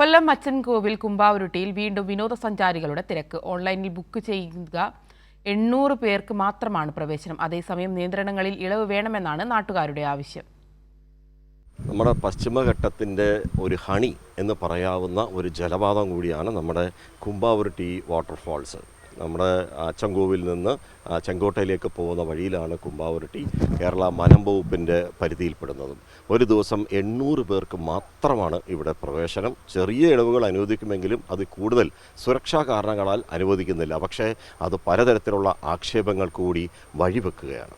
കൊല്ലം അച്ചൻകോവിൽ കുമ്പാവുരുട്ടിയിൽ വീണ്ടും വിനോദസഞ്ചാരികളുടെ തിരക്ക്. ഓൺലൈനിൽ ബുക്ക് ചെയ്യുക 800 പേർക്ക് മാത്രമാണ് പ്രവേശനം. അതേസമയം നിയന്ത്രണങ്ങളിൽ ഇളവ് വേണമെന്നാണ് നാട്ടുകാരുടെ ആവശ്യം. നമ്മുടെ പശ്ചിമഘട്ടത്തിൻ്റെ ഒരു ഹണി എന്ന് പറയാവുന്ന ഒരു ജലപാതം കൂടിയാണ് നമ്മുടെ കുമ്പാവുരുട്ടി വാട്ടർഫാൾസ്. നമ്മുടെ അച്ചൻകോവിൽ നിന്ന് ചെങ്കോട്ടയിലേക്ക് പോകുന്ന വഴിയിലാണ് കുമ്പാവുരുട്ടി. കേരള വനം വകുപ്പിൻ്റെ പരിധിയിൽപ്പെടുന്നതും. ഒരു ദിവസം 800 പേർക്ക് മാത്രമാണ് ഇവിടെ പ്രവേശനം. ചെറിയ ഇളവുകൾ അനുവദിക്കുമെങ്കിലും അത് കൂടുതൽ സുരക്ഷാ കാരണങ്ങളാൽ അനുവദിക്കുന്നില്ല. പക്ഷേ അത് പലതരത്തിലുള്ള ആക്ഷേപങ്ങൾ കൂടി വഴിവെക്കുകയാണ്.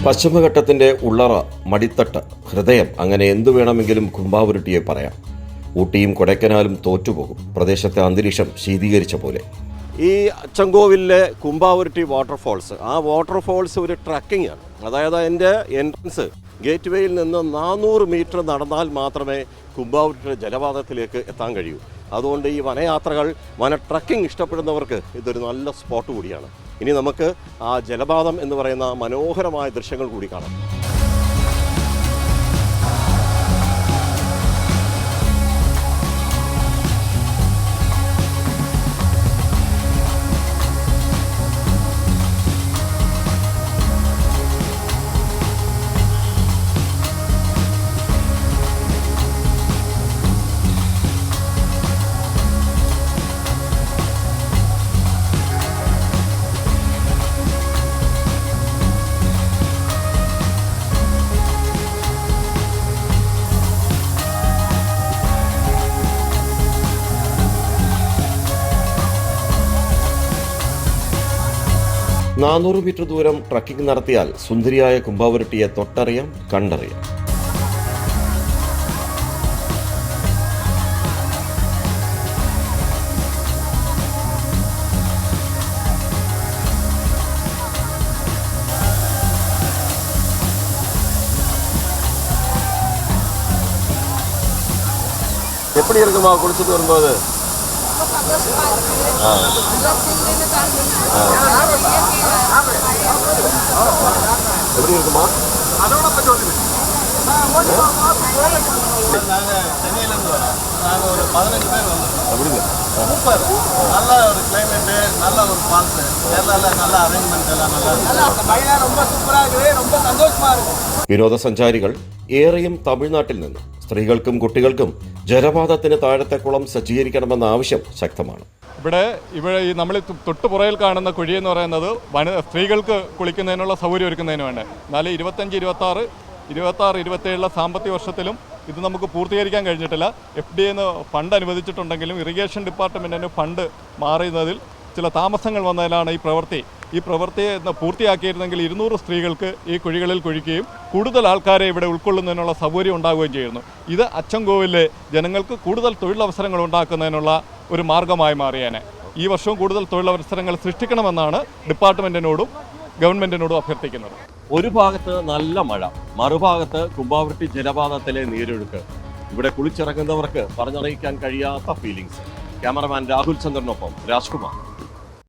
പശ്ചിമഘട്ടത്തിൻ്റെ ഉള്ളറ, മടിത്തട്ട്, ഹൃദയം, അങ്ങനെ എന്തു വേണമെങ്കിലും കുമ്പാവുരുട്ടിയെ പറയാം. ഊട്ടിയും കൊടൈക്കനാലും തോറ്റുപോകും. പ്രദേശത്തെ അന്തരീക്ഷം ശീതീകരിച്ച പോലെ. ഈ അച്ചൻകോവിലെ കുമ്പാവുരുട്ടി വാട്ടർഫാൾസ്, ആ വാട്ടർഫാൾസ് ഒരു ട്രക്കിംഗ് ആണ്. അതായത് അതിൻ്റെ എൻട്രൻസ് ഗേറ്റ് വേയിൽ നിന്ന് 400 മീറ്റർ നടന്നാൽ മാത്രമേ കുമ്പാവുരുട്ടി ജലപാതത്തിലേക്ക് എത്താൻ കഴിയൂ. അതുകൊണ്ട് ഈ വനയാത്രകൾ, ട്രക്കിംഗ് ഇഷ്ടപ്പെടുന്നവർക്ക് ഇതൊരു നല്ല സ്പോട്ട് കൂടിയാണ്. ഇനി നമുക്ക് ആ ജലപാതം എന്ന് പറയുന്ന മനോഹരമായ ദൃശ്യങ്ങൾ കൂടി കാണാം. നാനൂറ് മീറ്റർ ദൂരം ട്രക്കിംഗ് നടത്തിയാൽ സുന്ദരിയായ കുമ്പാവുരുട്ടിയെ തൊട്ടറിയാം, കണ്ടറിയാം. எப்படி இருக்குமா குளிச்சுட்டு வரும்போது? எப்படி இருக்குமா? நாங்கள் சென்னையிலேருந்து வரோம். நாங்கள் ஒரு 15 பேர் வந்தோம். அப்படிங்க? சூப்பர். நல்ல ஒரு கிளைமேட்டு, நல்ல ஒரு ஃபால்ஸு. கேரளாவில் நல்ல அரேஞ்ச்மெண்ட் எல்லாம் நல்லா இருக்குது. மழை ரொம்ப சூப்பராக இருக்குது. ரொம்ப சந்தோஷமாக இருக்குது. വിനോദസഞ്ചാരികൾ ഏറെയും തമിഴ്നാട്ടിൽ നിന്ന്. സ്ത്രീകൾക്കും കുട്ടികൾക്കും ജലപാതത്തിന് താഴത്തെ കുളം സജ്ജീകരിക്കണമെന്ന ആവശ്യം ശക്തമാണ്. ഇവിടെ ഈ നമ്മൾ തൊട്ട് പുറയിൽ കാണുന്ന കുഴി എന്ന് പറയുന്നത് സ്ത്രീകൾക്ക് കുളിക്കുന്നതിനുള്ള സൗകര്യം ഒരുക്കുന്നതിന് വേണ്ടി. എന്നാൽ 25, 26, 27 സാമ്പത്തിക വർഷത്തിലും ഇത് നമുക്ക് പൂർത്തീകരിക്കാൻ കഴിഞ്ഞിട്ടില്ല. FDA ഫണ്ട് അനുവദിച്ചിട്ടുണ്ടെങ്കിലും ഇറിഗേഷൻ ഡിപ്പാർട്ട്മെൻറ്റിന് ഫണ്ട് മാറുന്നതിൽ ചില താമസങ്ങൾ വന്നതിലാണ് ഈ പ്രവൃത്തിയെ പൂർത്തിയാക്കിയിരുന്നെങ്കിൽ 200 സ്ത്രീകൾക്ക് ഈ കുഴികളിൽ കുഴിക്കുകയും കൂടുതൽ ആൾക്കാരെ ഇവിടെ ഉൾക്കൊള്ളുന്നതിനുള്ള സൗകര്യം ഉണ്ടാവുകയും ചെയ്യുന്നു. ഇത് അച്ചൻകോവിലെ ജനങ്ങൾക്ക് കൂടുതൽ തൊഴിലവസരങ്ങൾ ഉണ്ടാക്കുന്നതിനുള്ള ഒരു മാർഗമായി മാറിയേനെ. ഈ വർഷവും കൂടുതൽ തൊഴിലവസരങ്ങൾ സൃഷ്ടിക്കണമെന്നാണ് ഡിപ്പാർട്ട്മെൻറ്റിനോടും ഗവൺമെൻറ്റിനോടും അഭ്യർത്ഥിക്കുന്നത്. ഒരു ഭാഗത്ത് നല്ല മഴ, മറുഭാഗത്ത് കുമ്പാവുരുട്ടി ജലപാതത്തിലെ നീരൊഴുക്ക്. ഇവിടെ കുളിച്ചിറങ്ങുന്നവർക്ക് പറഞ്ഞറിയിക്കാൻ കഴിയാത്ത ഫീലിങ്സ്. ക്യാമറമാൻ രാഹുൽ ചന്ദ്രനൊപ്പം രാജ്കുമാർ.